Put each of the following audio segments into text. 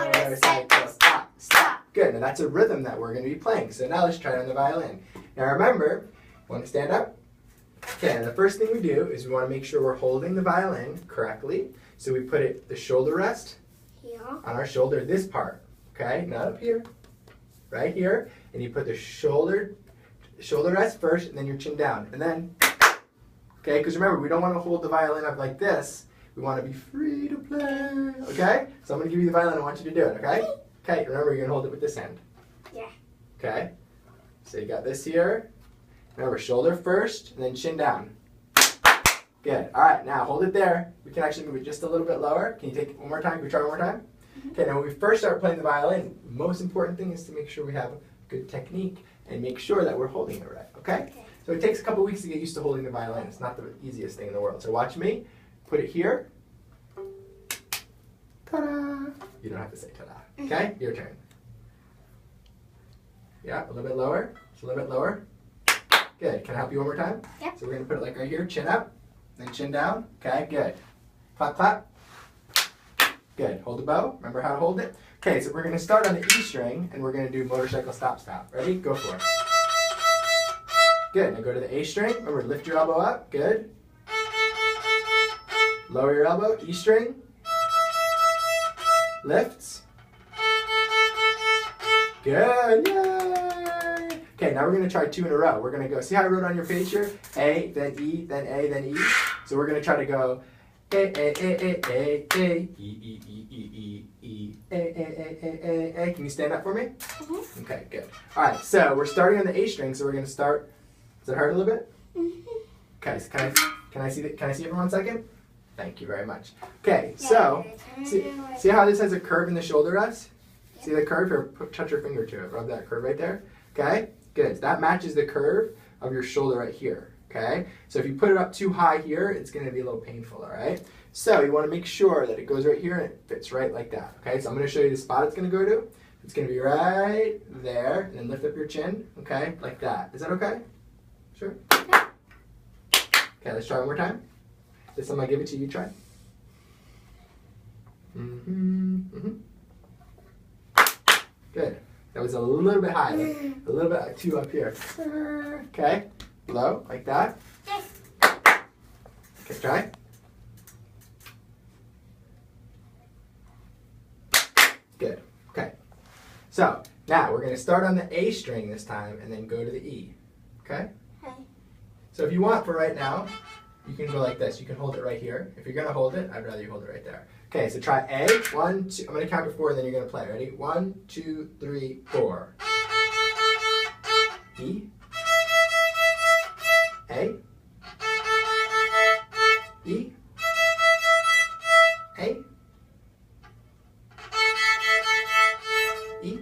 motorcycle, stop, stop. Good, now that's a rhythm that we're going to be playing. So now let's try it on the violin. Now remember, want to stand up? Okay, and the first thing we do is we want to make sure we're holding the violin correctly. So we put it, the shoulder rest on our shoulder, this part, okay? Not up here, right here. And you put the shoulder rest first and then your chin down. And then, okay, because remember, we don't want to hold the violin up like this. We want to be free to play, okay? So I'm going to give you the violin. I want you to do it, okay? Okay, remember, you're going to hold it with this hand. Yeah. Okay? So you got this here. Remember, shoulder first, and then chin down. Good. All right, now hold it there. We can actually move it just a little bit lower. Can you take it one more time? Can we try one more time? Okay, now when we first start playing the violin, the most important thing is to make sure we have good technique and make sure that we're holding it right, okay? So it takes a couple weeks to get used to holding the violin. It's not the easiest thing in the world. So watch me. Put it here. Ta-da! You don't have to say ta-da. Okay? Your turn. Yeah, a little bit lower. Just a little bit lower. Good. Can I help you one more time? Yep. So we're going to put it like right here, chin up, then chin down. Okay, good. Clap, clap. Good. Hold the bow. Remember how to hold it? Okay, so we're going to start on the E string, and we're going to do motorcycle stop, stop. Ready? Go for it. Good. Now go to the A string. Remember, lift your elbow up. Good. Lower your elbow. E string. Lifts. Good. Yay! Okay, now we're going to try two in a row. We're going to go, see how I wrote on your page here? A, then E, then A, then E. So we're going to try to go A, E, E, E, E, E, A. Can you stand up for me? Mm-hmm. Okay, good. All right, so we're starting on the A string, so we're going to start. Does it hurt a little bit? Mm-hmm. Okay, so can I see it for 1 second? Thank you very much. Okay, so see how this has a curve in the shoulder rest? See the curve here? Touch your finger to it. Rub that curve right there. Okay, good. That matches the curve of your shoulder right here. Okay, so if you put it up too high here, it's going to be a little painful. All right. So you want to make sure that it goes right here and it fits right like that. Okay, so I'm going to show you the spot it's going to go to. It's going to be right there, and then lift up your chin. Okay, like that. Is that okay? Sure. Okay, let's try one more time. This time I give it to you. Try. Good. That was a little bit high, a little bit too up here. Okay, low, like that. Okay, try. Good. Okay. So now we're going to start on the A string this time and then go to the E. Okay? So if you want for right now, you can go like this. You can hold it right here. If you're going to hold it, I'd rather you hold it right there. Okay, so try A. 1, 2. I'm going to count to 4, and then you're going to play. Ready? 1, 2, 3, 4. E. A. E. A. E.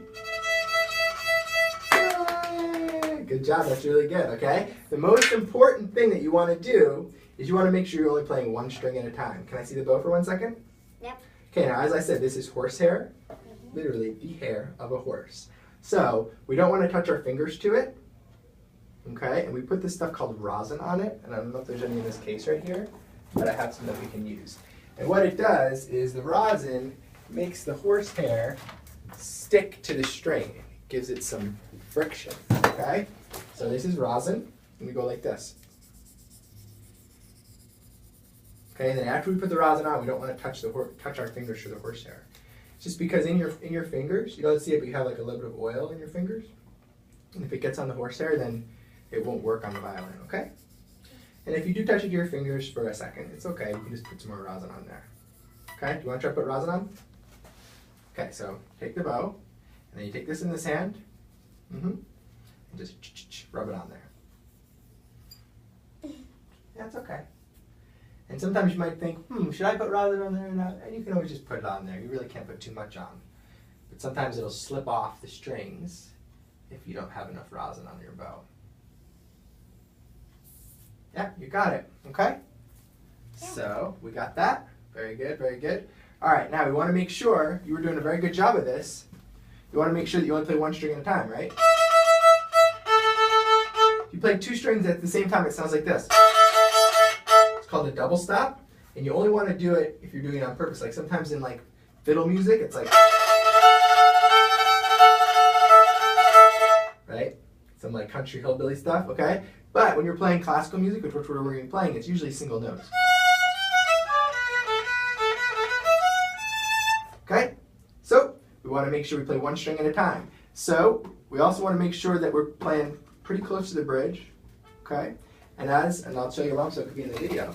Good job. That's really good, okay? The most important thing that you want to do is you want to make sure you're only playing one string at a time. Can I see the bow for 1 second? Yep. Okay, now as I said, this is horsehair, literally the hair of a horse. So we don't want to touch our fingers to it, okay? And we put this stuff called rosin on it, and I don't know if there's any in this case right here, but I have some that we can use. And what it does is the rosin makes the horsehair stick to the string. It gives it some friction, okay? So this is rosin, and we go like this. Okay, and then after we put the rosin on, we don't want to touch our fingers to the horsehair. Just because in your fingers, you don't see it, but you have like a little bit of oil in your fingers. And if it gets on the horsehair, then it won't work on the violin, okay? And if you do touch it to your fingers for a second, it's okay. You can just put some more rosin on there. Okay, do you want to try to put rosin on? Okay, so take the bow, and then you take this in this hand, and just rub it on there. Yeah, it's okay. And sometimes you might think, should I put rosin on there or not? And you can always just put it on there. You really can't put too much on. But sometimes it'll slip off the strings if you don't have enough rosin on your bow. Yeah, you got it. Okay? Yeah. So, we got that. Very good, very good. All right, now we want to make sure, you were doing a very good job of this. You want to make sure that you only play one string at a time, right? If you play two strings at the same time, it sounds like this. Called a double stop, and you only want to do it if you're doing it on purpose. Like sometimes in like fiddle music, it's like some like country hillbilly stuff, okay? But when you're playing classical music, which we're going to be playing, it's usually single notes. Okay? So we want to make sure we play one string at a time. So we also want to make sure that we're playing pretty close to the bridge, okay? And I'll show you along so it could be in the video.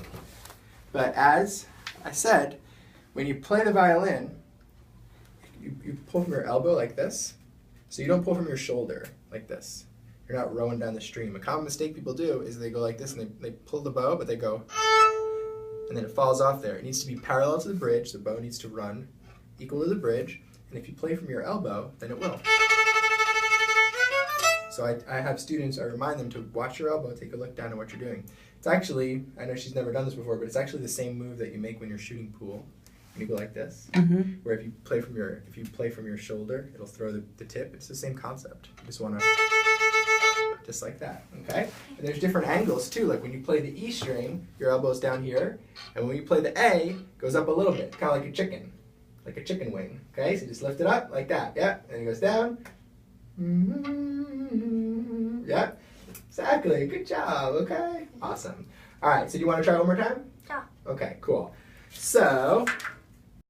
But as I said, when you play the violin, you pull from your elbow like this. So you don't pull from your shoulder like this. You're not rowing down the stream. A common mistake people do is they go like this and they pull the bow, but they go, and then it falls off there. It needs to be parallel to the bridge. The bow needs to run equal to the bridge. And if you play from your elbow, then it will. So I have students, I remind them to watch your elbow, take a look down at what you're doing. It's actually, I know she's never done this before, but it's actually the same move that you make when you're shooting pool. When you go like this, where if you play from your shoulder, it'll throw the tip. It's the same concept. You just want to, just like that, okay? And there's different angles too. Like when you play the E string, your elbow's down here, and when you play the A, it goes up a little bit, kind of like a chicken wing. Okay, so just lift it up like that. Yeah, and it goes down. Yeah, exactly. Good job. Okay, awesome. All right, so do you want to try one more time? Yeah. Okay, cool. So